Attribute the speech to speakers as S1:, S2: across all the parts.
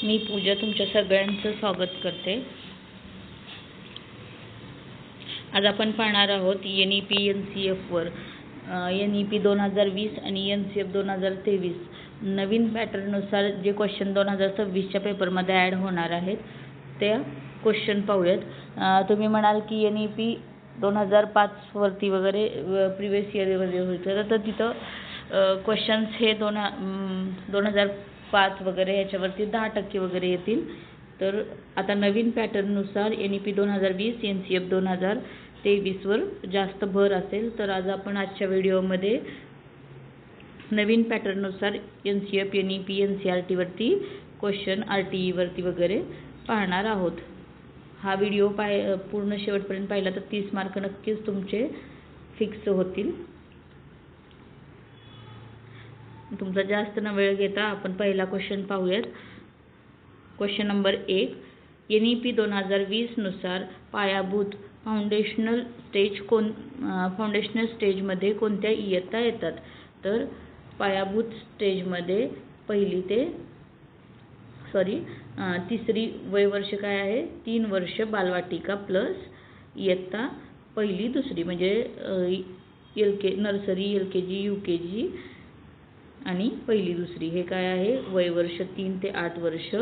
S1: मी पूजा तुमच्या सगळ्यांचं स्वागत करते। आज आपण पाहणार आहोत NEP NCF वर NEP 2020 आणि NCF 2023 नवीन पॅटर्न नुसार जे क्वेश्चन 2026 च्या पेपर मध्ये ऍड होणार आहेत ते क्वेश्चन पाहूयात। तुम्ही म्हणाल की NEP 2005 वरती वगैरे प्रीवियस इयर मध्ये होतं तर तिथं क्वेश्चन्स हे 2005 वगैरे याच्यावरती 10% वगैरे येतील। तर आता नवीन पॅटर्न नुसार NEP 2020 NCF 2023 वर जास्त भर असेल। तर आज आपण आजच्या व्हिडिओमध्ये नवीन पॅटर्न नुसार NCF NEP NCERT वरती क्वेश्चन RTE वरती वगैरे पाहणार आहोत। हा व्हिडिओ पूर्ण शेवटपर्यंत पाहिला तर 30 मार्क नक्कीच तुमचे फिक्स होतील। तुमचा जास्त न वेळ घेता आपण पहिला क्वेश्चन पाहूयात। क्वेश्चन नंबर 1 NEP 2020 नुसार पायाभूत फाउंडेशनल स्टेज मध्ये कोणत्या इयत्ता येतात? तर पायाभूत स्टेज मध्ये तिसरी वय वर्ष काय आहे? 3 वर्ष बालवाटिका प्लस इयत्ता पहिली दुसरी म्हणजे नर्सरी LKG UKG आणि पहिली दुसरी हे काय आहे? वय वर्ष 3 ते 8 वर्ष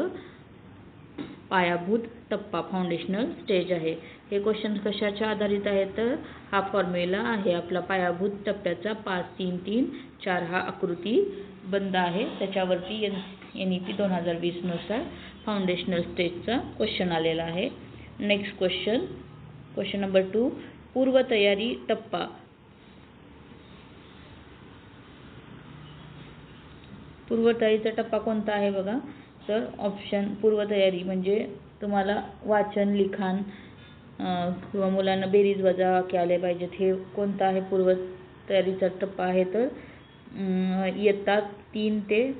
S1: पायाभूत टप्पा फाउंडेशनल स्टेज आहे। हे क्वेश्चन कशाच्या आधारित आहेत? तर हा फॉर्म्युला आहे आपला पायाभूत टप्प्याचा 5 3 3 4 हा आकृती बंद आहे त्याच्यावरती NEP 2020 नुसार फाउंडेशनल स्टेजचा क्वेश्चन आलेला आहे। नेक्स्ट क्वेश्चन नंबर 2 पूर्वतयारी टप्पा पूर्वतयारीचा टप्पा कोणता आहे बघा? तर ऑप्शन पूर्वतयारी म्हणजे तुम्हाला वाचन लिखाण किंवा मुलांना बेरीज वजाबाकी आले पाहिजेत। हे कोणता आहे पूर्वतयारीचा टप्पा आहे? तर इयत्ता 3 ते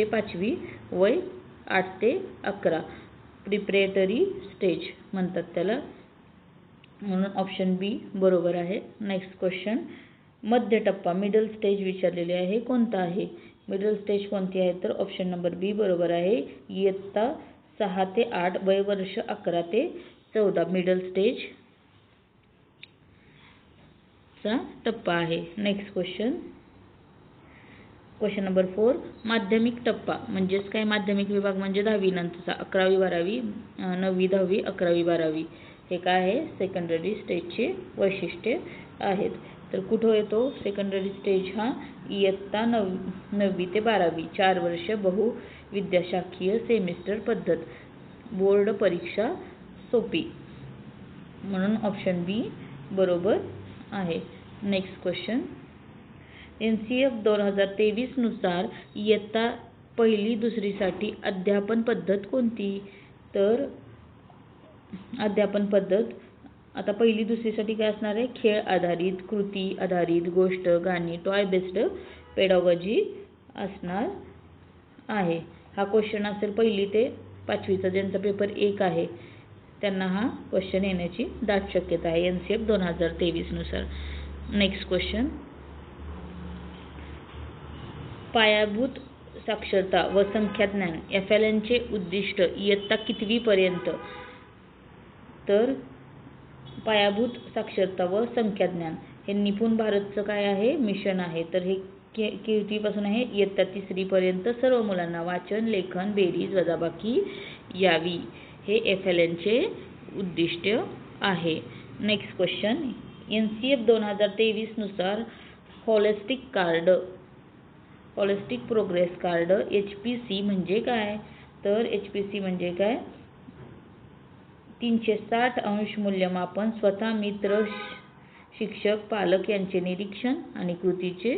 S1: 5वी वय 8 ते 11 प्रिपरेटरी स्टेज म्हणतात त्याला, म्हणून ऑप्शन बी बरोबर आहे। नेक्स्ट क्वेश्चन मध्य टप्पा मिडल स्टेज विचारलेले आहे कोणता आहे? मिडल स्टेज कोणती आहे? तर ऑप्शन नंबर बी बरोबर आहे। इयत्ता 6 ते 8 वय वर्ष 11 ते 14 मिडल स्टेज चा टप्पा आहे। नेक्स्ट क्वेश्चन नंबर 4 माध्यमिक टप्पा म्हणजेच काय? माध्यमिक विभाग म्हणजे 10वी नंतरचा 11वी 12वी 9वी 10वी 11वी 12वी हे काय आहे? सेकंडरी स्टेजचे वैशिष्ट्ये आहेत। तर कुठे येतो सेकंडरी स्टेज? हा इयत्ता 9वी ते 12वी 4 वर्ष बहुविद्याशाखीय सेमिस्टर पद्धत बोर्ड परीक्षा सोपी, म्हणून ऑप्शन बी बरोबर आहे। नेक्स्ट क्वेश्चन NCF 2023 नुसार इयत्ता पहिली दुसरी साठी अध्यापन पद्धत कोणती? तर अध्यापन पद्धत आता पहिली दुसरी साठी काय असणार आहे? खेळ आधारित, कृती आधारित, गोष्ट, गाणी, टॉय बेस्ड पेडागॉजी असणार आहे। हा क्वेश्चन असेल पहिली ते 5वीचा ज्यांचा पेपर 1 आहे त्यांना हा क्वेश्चन येण्याची दाट शक्यता आहे NCF 2023 नुसार। नेक्स्ट क्वेश्चन पायाभूत साक्षरता व संख्याज्ञान FLN चे उद्दिष्ट इयत्ता कितवी पर्यंत? तर पायाभूत साक्षरता व संख्याज्ञान हे निपुण भारतचं काय आहे? मिशन आहे। तर हे कितवीपासून आहे? इयत्ता 3री पर्यंत सर्व मुलांना वाचन लेखन बेरीज वजाबाकी यावी हे FLN चे उद्दिष्ट आहे। नेक्स्ट क्वेश्चन NCF 2023 नुसार होलिस्टिक प्रोग्रेस कार्ड HPC म्हणजे काय? तर HPC म्हणजे काय? 360 अंश मूल्यमापन स्वतः मित्र शिक्षक पालक यांचे निरीक्षण आणि कृतीचे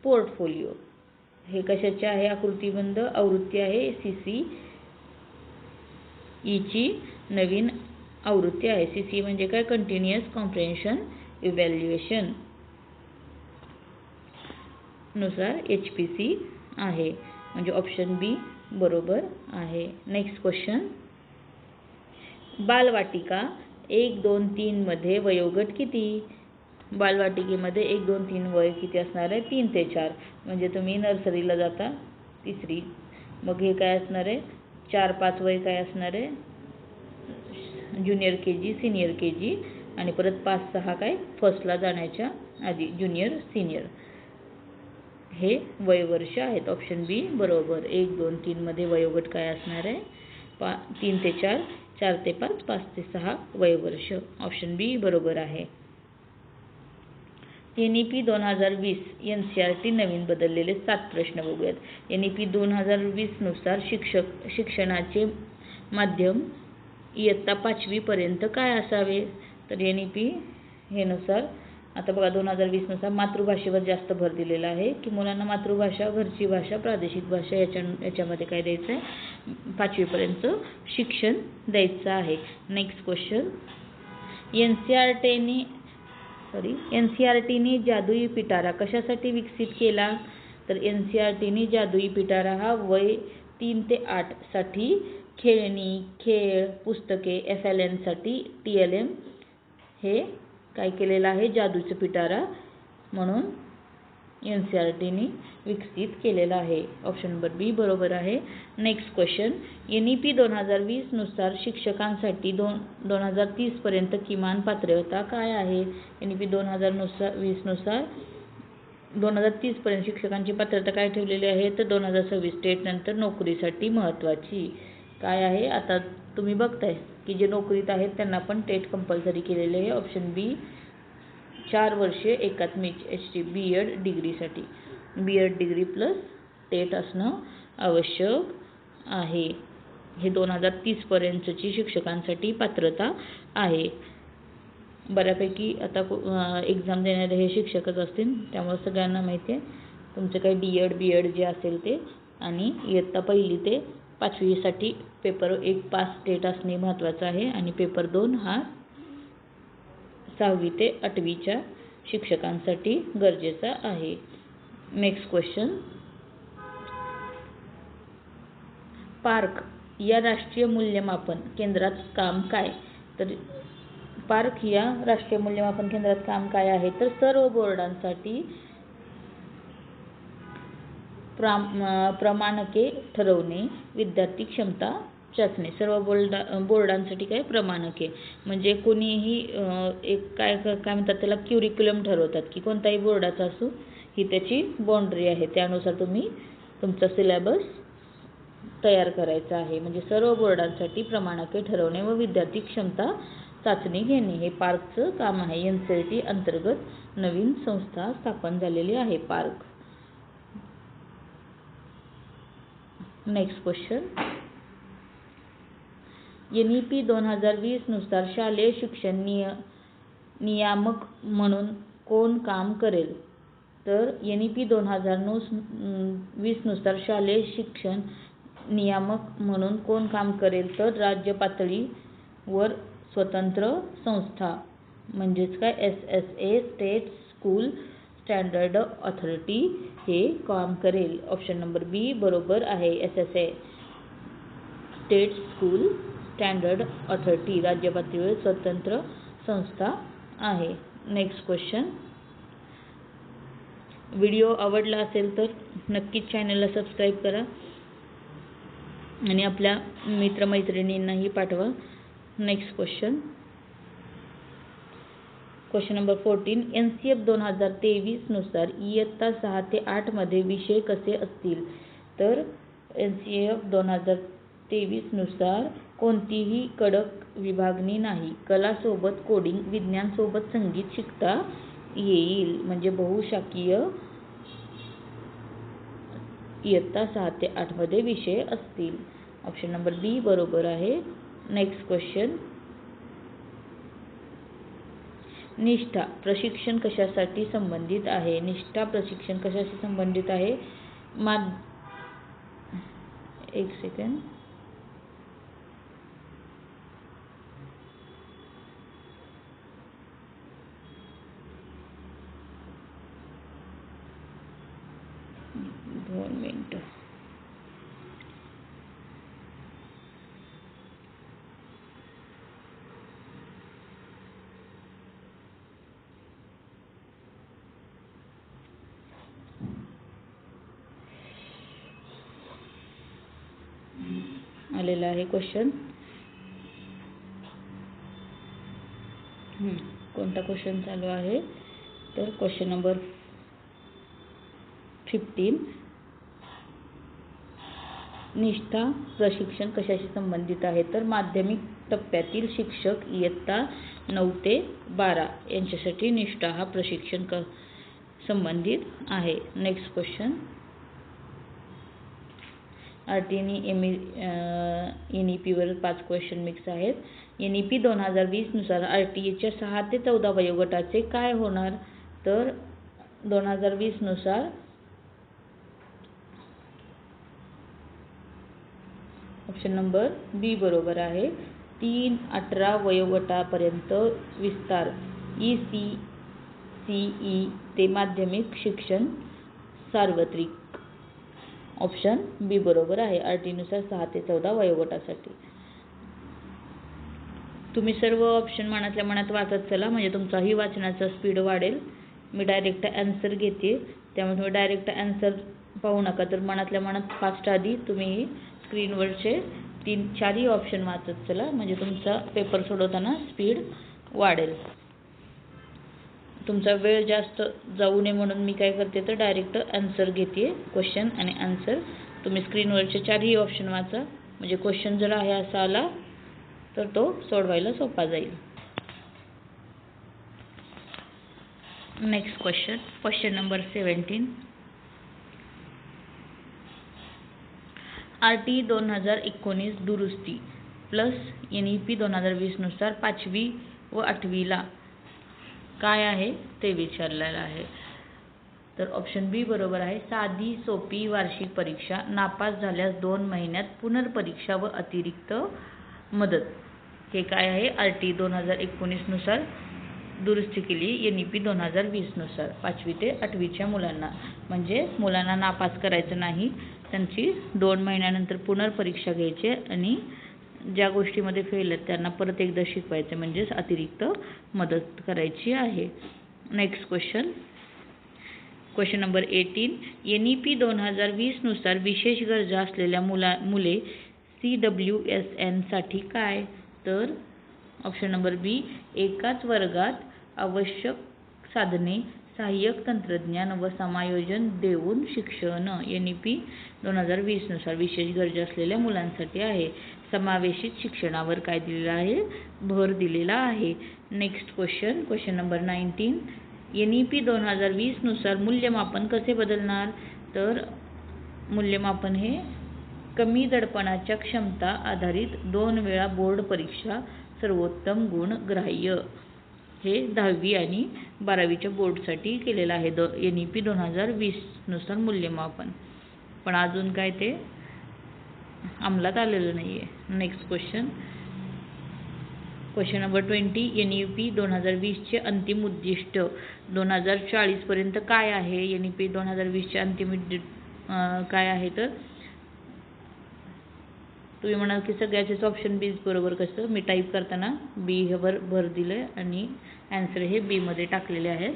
S1: पोर्टफोलिओ हे कशाचे आहे? आकृतीबंध आवृत्ती आहे CCE ची नवीन आवृत्ती आहे। CCE म्हणजे काय? कंटिन्युअस कॉम्प्रिहेन्शन इव्हॅल्युएशन नुसार HPC आहे, म्हणजे ऑप्शन बी बरोबर आहे। नेक्स्ट क्वेश्चन बालवाटिका 1 2 3 मध्ये वयोगट किती? बालवाटिकेमध्ये 1 2 3 वय किती असणार आहे? 3 ते 4 म्हणजे तुम्ही नर्सरीला जाता 3री मग हे काय असणार आहे? 4-5 वय काय असणार आहे, ज्युनियर KG सिनियर KG, आणि परत 5-6 काय फर्स्टला जाण्याच्या आधी ज्युनियर सिनियर, हे वयवर्ष आहेत. ऑप्शन बी बरोबर. 1, 2, 3 मध्ये वयोगट काय असणार आहे, 3 ते 4, 4 ते 5, 5 ते 6 वयवर्ष. ऑप्शन बी बरोबर आहे. NEP 2020 NCERT नवीन बदललेले 7 प्रश्न बघूयात. NEP 2020 नुसार शिक्षणाचे माध्यम इयत्ता 5वी पर्यंत काय असावे. तर NEP हे नुसार आता बघा 2020 नुसार मातृभाषेवर जास्त भर दिलेला आहे, की मुलांना मातृभाषा, घरची भाषा, प्रादेशिक भाषा याच्यामध्ये काय द्यायचं आहे, 5वी पर्यंत शिक्षण द्यायचं आहे. नेक्स्ट क्वेश्चन, NCERTने जादुई पिटारा कशासाठी विकसित केला. तर NCERTने जादुई पिटारा हा वय 3 ते 8 साठी खेळणी, खेळ, पुस्तके, FLN साठी TLM हे काय केलेलं आहे, जादूचं पिटारा म्हणून NCERTने विकसित केलेला आहे. ऑप्शन नंबर बी बरोबर आहे. नेक्स्ट क्वेश्चन, NEP 2020 नुसार शिक्षकांसाठी 2030 पर्यंत किमान पात्रता काय आहे. NEP 2020 नुसार 2030 पर्यंत शिक्षकांची पात्रता काय ठेवलेली आहे. तर 2026 टेट नंतर नोकरीसाठी महत्त्वाची काय आहे. आता तुम्ही बघताय की जे नोकरीत आहेत त्यांना पण टेट कंपल्सरी केलेले आहे. ऑप्शन बी 4 वर्षे एकात्मिक HT B.Ed डिग्रीसाठी B.Ed डिग्री प्लस टेट असणं आवश्यक आहे. हे 2030 पर्यंतची शिक्षकांसाठी पात्रता आहे. बऱ्यापैकी आता एक्झाम देणारे हे शिक्षकच असतील, त्यामुळे सगळ्यांना माहिती आहे तुमचं काही D.Ed B.Ed जे असेल ते, आणि इयत्ता 1ली ते 5वीसाठी पेपर 1 पास टेट असणे महत्त्वाचं आहे, आणि पेपर 2 हा 6वी ते 8वीच्या शिक्षकांसाठी गरजेचा आहे. नेक्स्ट क्वेश्चन, पार्क या राष्ट्रीय मूल्यमापन केंद्रात काम काय. तर पार्क या राष्ट्रीय मूल्यमापन केंद्रात काम काय आहे. तर सर्व बोर्डांसाठी प्रमाणके ठरवणे, विद्यार्थी क्षमता चाचणी. सर्व बोर्डांसाठी काय प्रमाणके म्हणजे कोणीही एक काय म्हणतात त्याला क्युरिक्युलम ठरवतात, की कोणताही बोर्डाचा असो ही त्याची बाउंड्री आहे, त्यानुसार तुम्ही तुमचा सिलेबस तयार करायचा आहे. म्हणजे सर्व बोर्डांसाठी प्रमाणके ठरवणे व विद्यार्थी क्षमता चाचणी घेणे हे पार्कचं काम आहे. NCERT अंतर्गत नवीन संस्था स्थापन झालेली आहे पार्क. नेक्स्ट क्वेश्चन, NEP 2020 नुसार शालेय शिक्षण नियामक म्हणून कोण काम करेल. तर NEP 2020 नुसार शालेय शिक्षण नियामक म्हणून कोण काम करेल. तर राज्य पातळीवर स्वतंत्र संस्था म्हणजेच काय SSA state school standard authority हे काम करेल. ऑप्शन नंबर बी बरोबर आहे. SSA state school standard authority राज्य पातळीवर स्वतंत्र संस्था आहे. नेक्स्ट क्वेश्चन, व्हिडिओ आवडला असेल तर नक्कीच चॅनलला सबस्क्राईब करा आणि आपल्या मित्रमैत्रिणींनाही पाठवा. Next question, question number 14, NCF 2023 नुसार इयत्ता 6 ते 8 मध्ये विषय कसे असतील. तर NCF 2023 नुसार कोणतीही कडक विभागणी नाही. कला सोबत कोडिंग, विज्ञान सोबत संगीत शिकता येईल, म्हणजे बहुशाखीय इयत्ता 6 ते 8 मध्ये विषय असतील. ऑप्शन नंबर बी बरोबर आहे. नेक्स्ट क्वेश्चन, निष्ठा प्रशिक्षण कशासाठी संबंधित आहे. निष्ठा प्रशिक्षण कशाशी संबंधित आहे. एक सेकंड, दोन मिनिट. आलेला आहे क्वेश्चन. कोणता क्वेश्चन चालू आहे तर क्वेश्चन नंबर 15. निष्ठा प्रशिक्षण कशाशी संबंधित आहे तर माध्यमिक टप्प्यातील शिक्षक इयत्ता 9 ते 12 यांच्यासाठी निष्ठा हा प्रशिक्षण संबंधित आहे. Next question. RT आणि NEP वर 5 क्वेश्चन मिक्स आहेत. NEP 2020 नुसार RTच्या 6 ते 14 वयोगटाचे काय होणार तर 2020 नुसार ऑप्शन नंबर बी बरोबर आहे. 3-18 वयोगटापर्यंत विस्तार ECCE ते माध्यमिक शिक्षण सार्वत्रिक. ऑप्शन बी बरोबर आहे. RT नुसार 6 ते 14 वयोगटासाठी. तुम्ही सर्व ऑप्शन मनातल्या मनात वाचत चला म्हणजे तुमचाही वाचनाचा स्पीड वाढेल. मी डायरेक्ट आन्सर घेते त्यामुळे तुम्ही डायरेक्ट आन्सर पाहू नका तर मनातल्या मनात फास्ट आधी तुम्ही स्क्रीनवरचे 3-4 ऑप्शन वाचत चला म्हणजे तुमचा पेपर सोडवताना स्पीड वाढेल. तुमचा वेळ जास्त जाऊ नये म्हणून मी काय करते तर डायरेक्ट आन्सर घेते. क्वेश्चन आणि आन्सर तुम्ही स्क्रीनवरचे 4 ऑप्शन वाचा म्हणजे क्वेश्चन जर आहे असा आला तर तो सोडवायला सोपा जाईल. Next question. Question number 17. RT 2019 दुरुस्ती प्लस NEP 2020 नुसार 5वी व 8वीला काय आहे ते विचारलेलं आहे. तर ऑप्शन बी बरोबर आहे. साधी सोपी वार्षिक परीक्षा, नापास झाल्यास 2 महिन्यात पुनर्परीक्षा व अतिरिक्त मदत. हे काय आहे RT 2019 नुसार दुरुस्ती केली NEP 2020 नुसार 5वी ते 8वीच्या मुलांना. म्हणजे मुलांना नापास करायचं नाही, त्यांची 2 महिन्यानंतर पुनर्परीक्षा घ्यायची आणि ज्या गोष्टीमध्ये फेल आहेत त्यांना परत एकदा शिकवायचे म्हणजेच अतिरिक्त मदत करायची आहे. Next question. Question number 18. NEP 2020 नुसार विशेष गरजा असलेल्या मुले CWSN साठी काय तर ऑप्शन नंबर बी एकाच वर्गात आवश्यक साधने, सहाय्यक तंत्रज्ञान व समायोजन देऊन शिक्षण. NEP 2020 नुसार विशेष गरजा असलेल्या मुलांसाठी आहे. समावेशित शिक्षणावर काय दिलेलं आहे भर दिलेला आहे. Next question. Question number 19. NEP 2020 नुसार मूल्यमापन कसे बदलणार तर मूल्यमापन हे कमी दडपणाच्या क्षमता आधारित 2 वेळा बोर्ड परीक्षा सर्वोत्तम गुण ग्राह्य. हे 10वी आणि 12वीच्या बोर्डसाठी केलेलं आहे NEP 2020 नुसार मूल्यमापन. पण अजून काय ते अंमलात आलेलं नाही आहे. Next question. Question number 20. NEP 2020 चे अंतिम उद्दिष्ट 2040 पर्यंत काय आहे. NEP 2020 चे अंतिम काय आहे तर तुम्ही म्हणाल की सगळ्याचेच ऑप्शन बी बरोबर कसं. मी टाईप करताना बी वर भर दिले आणि आन्सर हे बी मध्ये टाकलेले आहेत.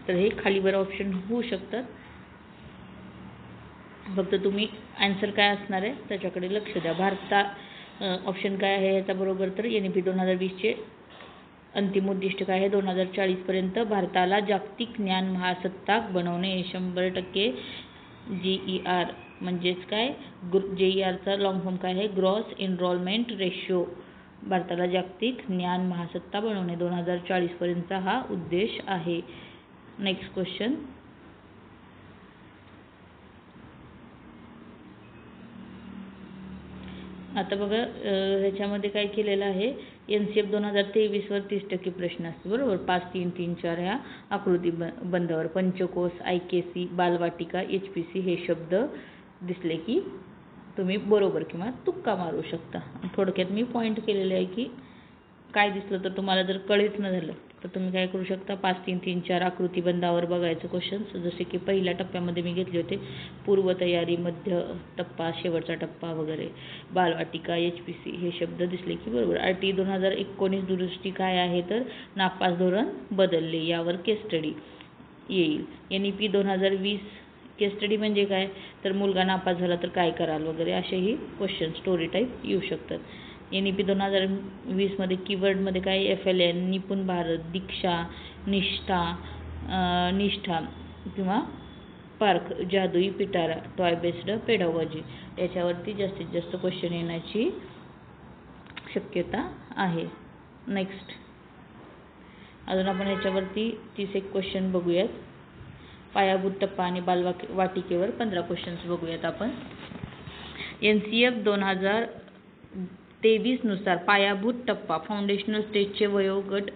S1: तर हे खालीवर ऑप्शन होऊ शकतात. फक्त तुम्ही आन्सर काय असणार आहे त्याच्याकडे लक्ष द्या. ऑप्शन काय आहे याचा बरोबर तर NEP 2020 चे अंतिम उद्दिष्ट काय आहे 2040 पर्यंत भारताला जागतिक ज्ञान महासत्ताक बनवणे. 100% GER म्हणजेच काय GERचा लॉंग फॉर्म काय आहे ग्रॉस एनरोलमेंट रेशो. भारताला जागतिक ज्ञान महासत्ता बनवणे 2040 पर्यंतचा हा उद्देश आहे. Next question. आता बघा ह्याच्यामध्ये काय केलेलं आहे NCF 2023 वर 30% प्रश्न असतो बरोबर. 5, 3, 3, 4 ह्या आकृती बंधावर पंचकोश, IKC, बालवाटिका, HPC हे शब्द दिसले की तुम्ही बरोबर किंवा तुक्का मारू शकता. थोडक्यात मी पॉइंट केलेले आहे की काय दिसलं तर तुम्हाला जर कळेच न झालं तर तुम्ही काय करू शकता 5, 3, 3, 4 आकृती बंधावर बघायचं क्वेश्चन्स. जसे की पहिल्या टप्प्यामध्ये मी घेतले होते पूर्वतयारी, मध्य टप्पा, शेवटचा टप्पा वगैरे. बालवाटिका, HPC हे शब्द दिसले की बरोबर. RT 2019 दुरुस्ती काय आहे तर नापास धोरण बदलले यावर केस स्टडी येईल. NEP 2020 केस स्टडी म्हणजे काय, तर मुलगा नापास झाला तर काय कराल वगैरे असेही क्वेश्चन स्टोरी टाईप येऊ शकतात. NEP 2020मध्ये कीवर्डमध्ये काय FLN, निपुण भारत, दीक्षा, निष्ठा किंवा पार्क, जादुई पिटारा, टॉय बेस्ड पेडागॉजी याच्यावरती जास्तीत जास्त क्वेश्चन येण्याची शक्यता आहे. नेक्स्ट अजून आपण याच्यावरती 31 क्वेश्चन बघूयात. पायाभूत टप्पा आणि बालवाटिकेवर 15 क्वेश्चन्स बघूयात आपण. NCF 2023 नुसार पायाभूत टप्पा फाउंडेशनल स्टेजचे वयोगट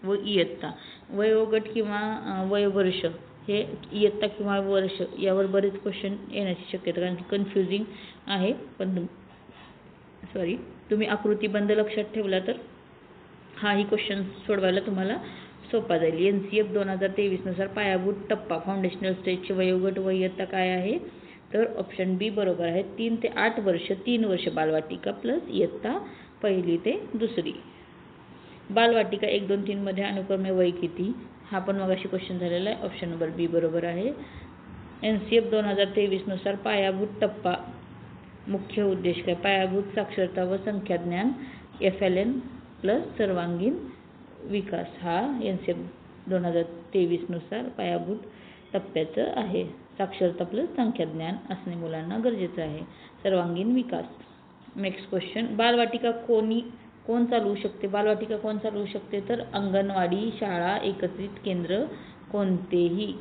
S1: व इयत्ता, वयोगट किंवा वयवर्ष हे इयत्ता किंवा वर्ष यावर बरेच क्वेश्चन येण्याची शक्यता, कारण की कन्फ्युजिंग आहे. पण तुम्ही आकृतीबंध लक्षात ठेवला तर हाही क्वेश्चन सोडवायला तुम्हाला सोपा जाईल. NCF 2023 नुसार पायाभूत टप्पा फाउंडेशनल स्टेजचे वयोगट व इयत्ता काय आहे, तर ऑप्शन बी बरोबर आहे. 3 ते 8 वर्ष, 3 वर्ष बालवाटिका प्लस इयत्ता 1ली ते 2री. बालवाटिका 1, 2, 3 मध्ये अनुक्रमे वय किती, हा पण मगाशी क्वेश्चन झालेला आहे. ऑप्शन नंबर बी बरोबर आहे. NCF 2023 नुसार पायाभूत टप्पा मुख्य उद्देश काय, पायाभूत साक्षरता व संख्याज्ञान FLN प्लस सर्वांगीण विकास हा NCF 2023 नुसार पायाभूत टप्प्याचं आहे. साक्षरता प्लस संख्याज्ञान असणे मुलांना गरजेचं आहे. सर्वांगीण विकास. नेक्स्ट क्वेश्चन, बालवाटिका कोण चालवू शकते, बालवाटिका कोण चालवू शकते, तर अंगणवाडी, शाळा, एकत्रित केंद्र कोणतेही.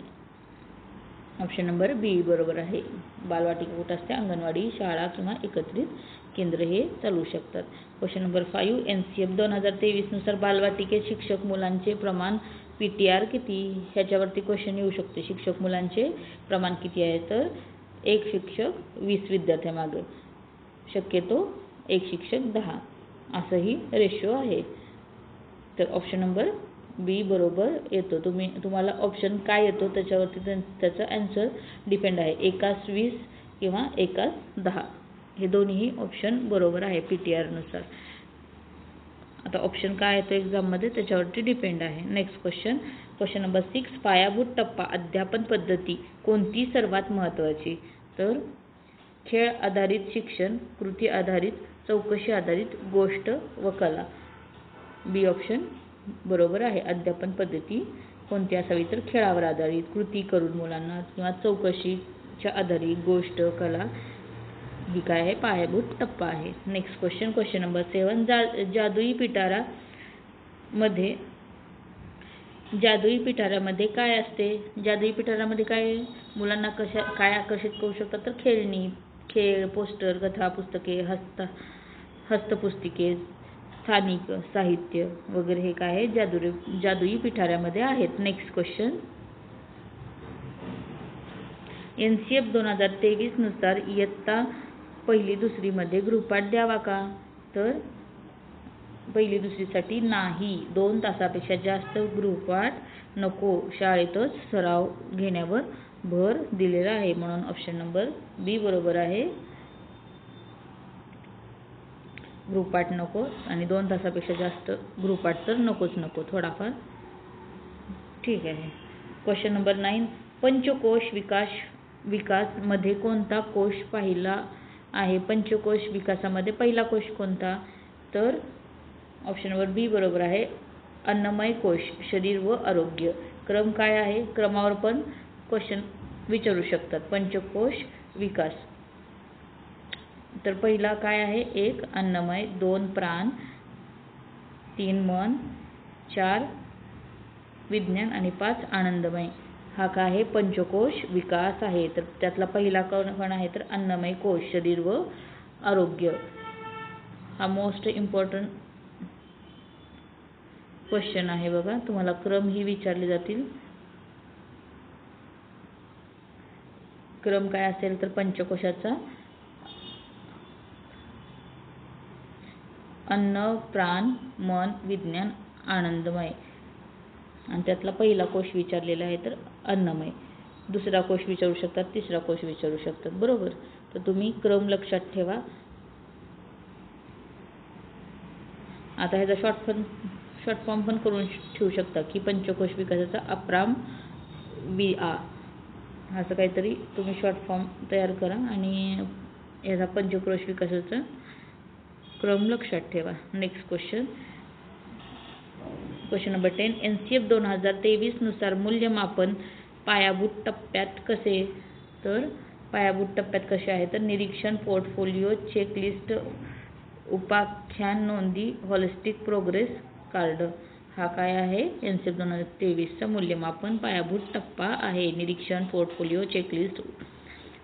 S1: ऑप्शन नंबर बी बरोबर आहे. बालवाटिका कुठं असते, अंगणवाडी, शाळा किंवा एकत्रित केंद्र हे चालवू शकतात. क्वेश्चन नंबर 5, NCF 2023 नुसार बालवाटिकेत शिक्षक मुलांचे प्रमाण PTR किती, ह्याच्यावरती क्वेश्चन येऊ शकते. शिक्षक मुलांचे प्रमाण किती आहे, तर 1 शिक्षक 20 विद्यार्थ्यामागे, शक्यतो 1 शिक्षक 10 असंही रेशो आहे. तर ऑप्शन नंबर बी बरोबर येतो. तुम्हाला ऑप्शन काय येतो त्याच्यावरती त्याचा आन्सर डिपेंड आहे. 1 20 किंवा 1 10 हे दोन्ही ऑप्शन बरोबर आहे PTR नुसार. आता ऑप्शन काय येतो एक्झाममध्ये त्याच्यावरती डिपेंड आहे. नेक्स्ट क्वेश्चन नंबर 6, पायाभूत टप्पा अध्यापन पद्धती कोणती सर्वात महत्त्वाची, तर खेळ आधारित शिक्षण, कृती आधारित, चौकशी आधारित, गोष्ट व कला. बी ऑप्शन बरोबर आहे. अध्यापन पद्धती कोणती असावी, तर खेळावर आधारित, कृती करून मुलांना किंवा चौकशीच्या आधारित, गोष्ट, कला ही काय आहे, पायाभूत टप्पा आहे. नेक्स्ट क्वेश्चन नंबर 7, जादुई पिटाऱ्यामध्ये काय असते, जादुई पिटाऱ्यामध्ये काय मुलांना काय आकर्षित करू शकतात, तर खेळणी, खेळ, पोस्टर, कथा, पुस्तके, हस्तपुस्तिके, स्थानिक साहित्य वगैरे हे काय आहे जादुई पिटाऱ्यामध्ये आहेत. नेक्स्ट क्वेश्चन, NCF 2023 नुसार इयत्ता 1ली 2री मध्ये गृहपाठ द्यावा का, तर 1ली 2रीसाठी नाही. 2 तासापेक्षा जास्त गृहपाठ नको, शाळेतच सराव घेण्यावर भर दिलेला आहे. म्हणून ऑप्शन नंबर बी बरोबर आहे. गृहपाठ नको आणि 2 तासापेक्षा जास्त गृहपाठ तर नको थोडाफार ठीक आहे. क्वेश्चन नंबर 9, पंचकोश विकास मध्ये कोणता कोश पहिला आहे, पंचकोश विकासामध्ये पहिला कोश कोणता, तर ऑप्शन नंबर बी बरोबर आहे. अन्नमय कोश, शरीर व आरोग्य. क्रम काय आहे, क्रमावर पण क्वेश्चन विचारू शकतात. पंचकोश विकास, तर पहिला काय आहे, 1 अन्नमय, 2 प्राण, 3 मन, 4 विज्ञान आणि 5 आनंदमय. हा काय आहे, पंचकोश विकास आहे. तर त्यातला पहिला कोण आहे, तर अन्नमय कोश, शरीर व आरोग्य. हा मोस्ट इम्पॉर्टंट क्वेश्चन आहे बघा. तुम्हाला क्रम ही विचारले जातील. क्रम काय असेल, तर पंचकोशाचा अन्न, प्राण, मन, विज्ञान, आनंदमय आणि त्यातला पहिला कोश विचारलेला आहे तर अन्नमय. दुसरा कोश विचारू शकतात, तिसरा कोश विचारू शकतात, बरोबर. तर तुम्ही क्रम लक्षात ठेवा. आता ह्याचा शॉर्ट फॉर्म पण करून ठेवू शकता की पंचकोश विकासाचा अप्राम असं काहीतरी तुम्ही शॉर्ट फॉर्म तयार करा आणि याचा पंचक्रोश विकासाचा क्रम लक्षात ठेवा. Next question number 10. NCF 2023 नुसार मूल्यमापन पायाभूत टप्प्यात कसे? तर पायाभूत टप्प्यात कसे आहे तर निरीक्षण, पोर्टफोलिओ, चेकलिस्ट, उपाख्यान नोंदी, होलिस्टिक प्रोग्रेस कार्ड. हा काय आहे? NCF 2023 चा मूल्यमापन पायाभूत टप्पा आहे. निरीक्षण, पोर्टफोलिओ, चेकलिस्ट,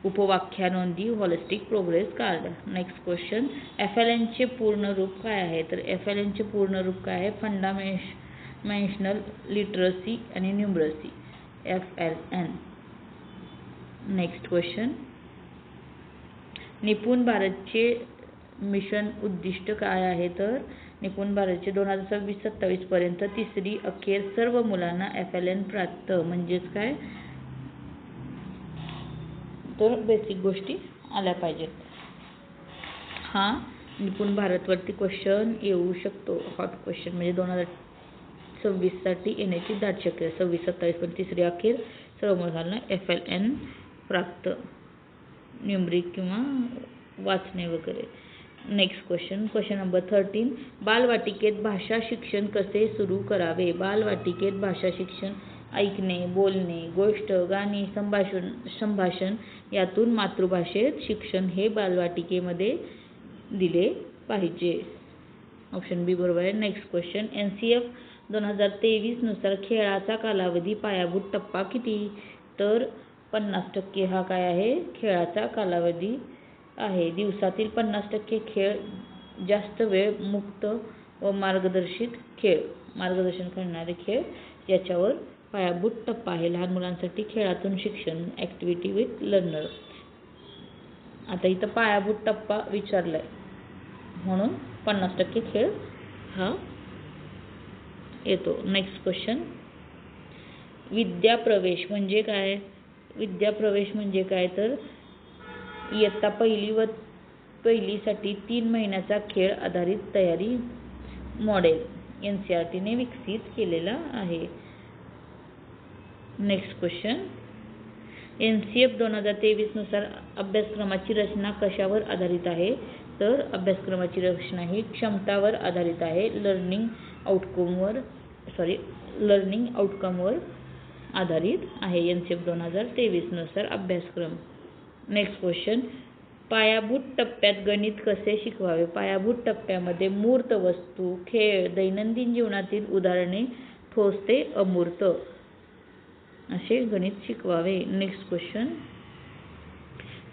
S1: उपव्याख्या नोंदी, holistic progress card. Next question FLN चे पूर्ण रूप काय आहे? तर FLN चे पूर्ण रूप काय आहे? फंडामेंटल लिटरसी आणि न्यूमरसी, FLN. नेक्स्ट क्वेश्चन निपुण भारतचे मिशन उद्दिष्ट काय आहे? तर निपुण भारतचे 2026-27 पर्यंत तिसरी अखेर सर्व मुलांना FLN प्राप्त. म्हणजेच काय? तर बेसिक गोष्टी आल्या पाहिजेत. हा निपुण भारतवरती क्वेश्चन येऊ शकतो. हॉट क्वेश्चन म्हणजे 2026 साठी येण्याची दाट शक्यता. 26-27 पर्यंत तिसरी अखेर सर्व मुलांना FLN प्राप्त, न्यूमरिक किंवा वाचणे वगैरे. Next question number 13. बालवाटिकेत भाषा शिक्षण कसे सुरू करावे? बालवाटिकेत भाषा शिक्षण ऐकणे, बोलणे, गोष्ट, गाणी, संभाषण यातून मातृभाषेत शिक्षण हे बालवाटिकेमध्ये दिले पाहिजे. ऑप्शन बी बरोबर आहे. नेक्स्ट क्वेश्चन NCF 2023 नुसार खेळाचा कालावधी पायाभूत टप्पा किती? तर 50% हा काय आहे? खेळाचा कालावधी आहे. दिवसातील 50% खेळ, जास्त वेळ मुक्त व मार्गदर्शन करणारे खेळ याच्यावर पायाभूत टप्पा आहे. लहान मुलांसाठी खेळातून शिक्षण, ॲक्टिव्हिटी विथ लर्नर. आता इथं पायाभूत टप्पा विचारलाय म्हणून 50% खेळ हा येतो. नेक्स्ट क्वेश्चन विद्याप्रवेश म्हणजे काय? विद्याप्रवेश म्हणजे काय? तर इयत्ता पहिलीसाठी 3 महिन्याचा खेळ आधारित तयारी मॉडेल NCERT ने विकसित केलेला आहे. नेक्स्ट क्वेश्चन NCF 2023 नुसार अभ्यासक्रमाची रचना कशावर आधारित आहे? तर अभ्यासक्रमाची रचना ही क्षमतावर आधारित आहे. लर्निंग आउटकमवर आधारित आहे. NCF 2023 नुसार अभ्यासक्रम. नेक्स्ट क्वेश्चन पायाभूत टप्प्यात गणित कसे शिकवावे? पायाभूत टप्प्यामध्ये मूर्त वस्तू, खेळ, दैनंदिन जीवनातील उदाहरणे, ठोस ते अमूर्त असे गणित शिकवावे. नेक्स्ट क्वेश्चन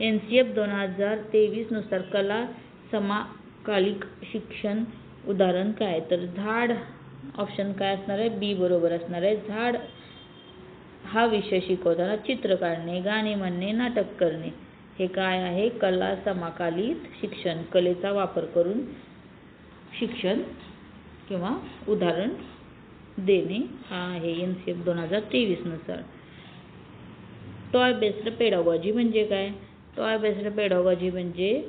S1: NCF 2023 नुसार कला समकालीन शिक्षण उदाहरण काय? तर झाड. ऑप्शन काय असणार आहे? बी बरोबर असणार आहे. झाड हा विषय शिकवताना चित्र काढणे, गाणे म्हणणे, नाटक करणे हे काय आहे? कला समकालीन शिक्षण. कलेचा वापर करून शिक्षण किंवा उदाहरण देणे हा आहे NCF 2023 नुसार. टॉय बेस्ड पेडागॉजी म्हणजे काय? टॉय बेस्ड पेडागॉजी म्हणजे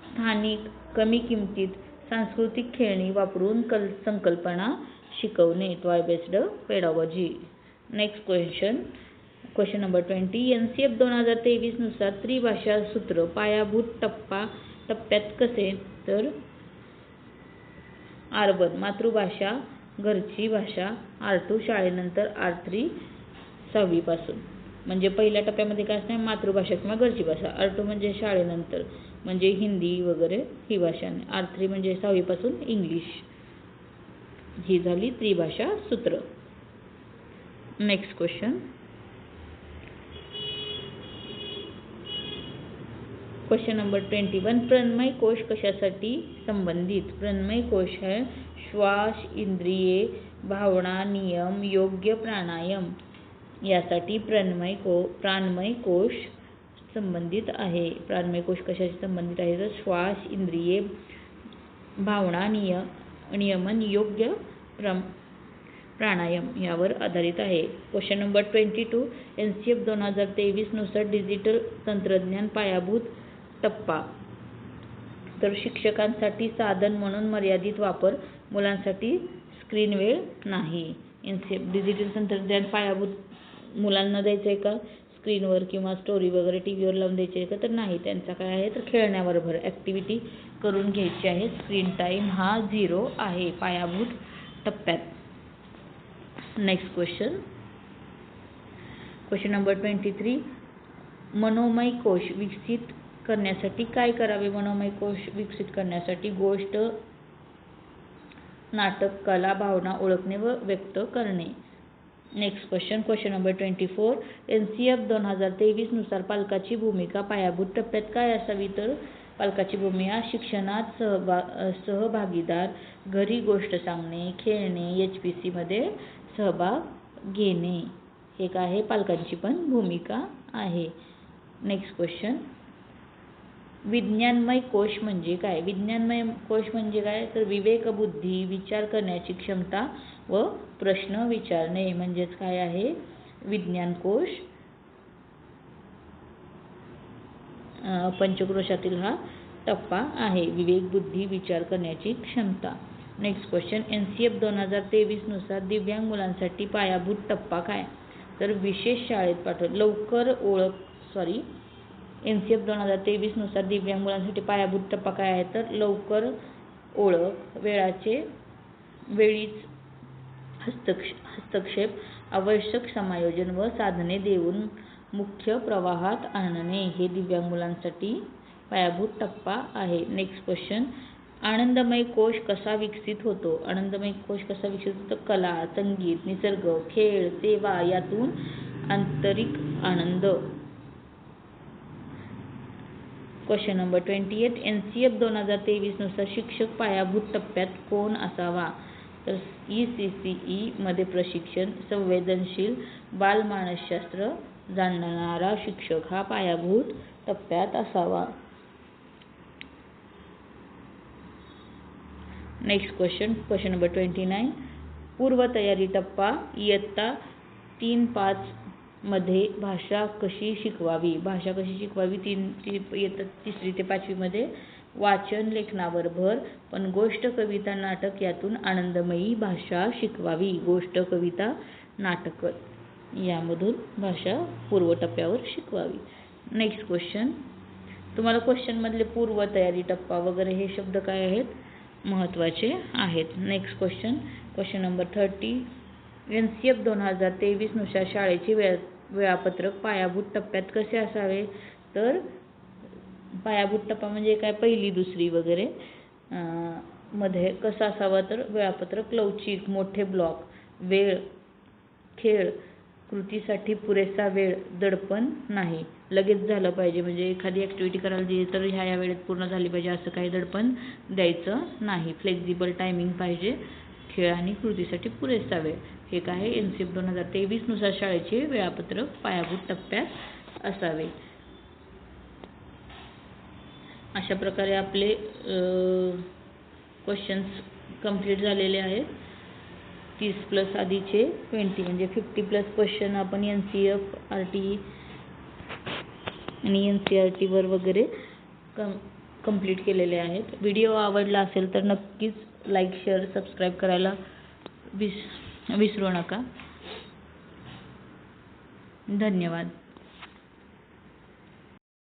S1: स्थानिक, कमी किमतीत सांस्कृतिक खेळणी वापरून संकल्पना शिकवणे, toy based pedagogy. Next question number 20. NCF 2023 नुसार त्रिभाषा सूत्र पायाभूत टप्प्यात कसे? तर R1 मातृभाषा, घरची भाषा, R2 शाळेनंतर, R3 6वी पासून. म्हणजे पहिल्या टप्प्यामध्ये काय असणार? मातृभाषा किंवा घरची भाषा. R2 म्हणजे शाळेनंतर म्हणजे हिंदी वगैरे ही भाषा. R3 म्हणजे 6वी पासून इंग्लिश. ही झाली त्रिभाषा सूत्र. Next question number 21. प्रणमय कोश कशासाठी संबंधित? प्रणमय कोश है श्वास, इंद्रिये, भावना, नियम, योग्य प्राणायाम यासाठी प्राणमय कोश संबंधित आहे. प्राणमय कोश कशाशी संबंधित आहे? तर श्वास, इंद्रिये, भावना, नियमन, योग्य प्राणायाम यावर आधारित आहे. Question number 22. NCF 2023 नुसार डिजिटल तंत्रज्ञान पायाभूत टप्पा. तर शिक्षकांसाठी साधन म्हणून मर्यादित वापर, मुलांसाठी स्क्रीन वेळ नाही. NCF डिजिटल तंत्रज्ञान पायाभूत मुलांना द्यायचं आहे का स्क्रीनवर किंवा स्टोरी वगैरे टी व्हीवर लावून द्यायची आहे का, तर नाही, त्यांचा काय आहे तर खेळण्यावर भर, ॲक्टिव्हिटी करून घ्यायची आहे. स्क्रीन टाईम हा 0 आहे पायाभूत टप्प्यात. Next question number 23. मनोमय कोश विकसित करण्यासाठी काय करावे? मनोमय कोश विकसित करण्यासाठी गोष्ट, नाटक, कला, भावना ओळखणे व व्यक्त करणे. Next question number 24. NCF 2023 नुसार पालकाची भूमिका पायाभूत टप्प्यात काय असावी? तर पालकाची भूमिका शिक्षणात सहभागीदार, घरी गोष्ट सांगणे, खेळणे, HPC मध्ये सहभाग घेणे. हे काय आहे? पालकांची पण भूमिका आहे. Next question. विज्ञानमय कोश म्हणजे काय? विज्ञानमय कोश म्हणजे काय? तर विवेक, बुद्धी, विचार करण्याची क्षमता व प्रश्न विचारणे म्हणजेच काय आहे? विज्ञान कोश. पंचक्रोशातील हा टप्पा आहे, विवेक, बुद्धी, विचार करण्याची क्षमता. Next question. NCF 2023 नुसार दिव्यांग मुलांसाठी पायाभूत टप्पा काय? तर विशेष शाळेत NCF 2023 नुसार दिव्यांग मुलांसाठी पायाभूत टप्पा काय आहे? तर लवकर ओळख, वेळीच हस्तक्षेप, आवश्यक समायोजन व साधने देऊन मुख्य प्रवाहात आणणे हे दिव्यांग मुलांसाठी पायाभूत टप्पा आहे. Next question. आनंदमय कोश कसा विकसित होतो? आनंदमय कोश कसा विकसित होतो? कला, संगीत, निसर्ग, खेळ, सेवा यातून आंतरिक आनंद. Question number 28. NCF 2023 नुसार शिक्षक पायाभूत टप्प्यात कोण असावा? तर ECCE मध्ये प्रशिक्षण, संवेदनशील, बालमानसशास्त्र जाणणारा शिक्षक हा पायाभूत टप्प्यात असावा. Next question number 29. पूर्वतयारी टप्पा. इयत्ता 3-5 मध्ये भाषा कशी शिकवावी? भाषा कशी शिकवावी? इयत्ता 3री ते 5वी मध्ये वाचन, लेखनावर भर, पण गोष्ट, कविता, नाटक यातून आनंदमयी भाषा शिकवावी. गोष्ट, कविता, नाटक यामधून भाषा पूर्व टप्प्यावर शिकवावी. Next question. तुम्हाला क्वेश्चनमधले पूर्वतयारी टप्पा वगैरे हे शब्द काय आहेत? महत्त्वाचे आहेत. Next question number 30. NCF 2023 नुसार शाळेचे वेळापत्रक पायाभूत टप्प्यात कसे असावे? तर पायाभूत टप्पा म्हणजे काय? 1ली, 2री वगैरे मध्ये कसं असावं? तर वेळापत्रक लवचिक, मोठे ब्लॉक, वेळ, खेळ, कृतीसाठी पुरेसा वेळ, दडपण नाही, लगेच झालं पाहिजे. म्हणजे एखादी ॲक्टिव्हिटी करायला दिली तर ह्या वेळेत पूर्ण झाली पाहिजे असं काही दडपण द्यायचं नाही. फ्लेक्झिबल टायमिंग पाहिजे. खेळ आणि कृतीसाठी पुरेसा वेळ. हे काय आहे? NCF 2023 नुसार शाळेचे वेळापत्रक पायाभूत टप्प्यात असावे. अशा प्रकारे आपले क्वेश्चन्स कंप्लीट झालेले आहेत. 30+ आधीचे 20 म्हणजे 50+ क्वेश्चन आपण NCF, RTE आणि NCERT वर वगैरे कंप्लीट केलेले आहेत. व्हिडिओ आवडला असेल तर नक्कीच लाईक, शेअर, सबस्क्राईब करायला विसरू नका. धन्यवाद.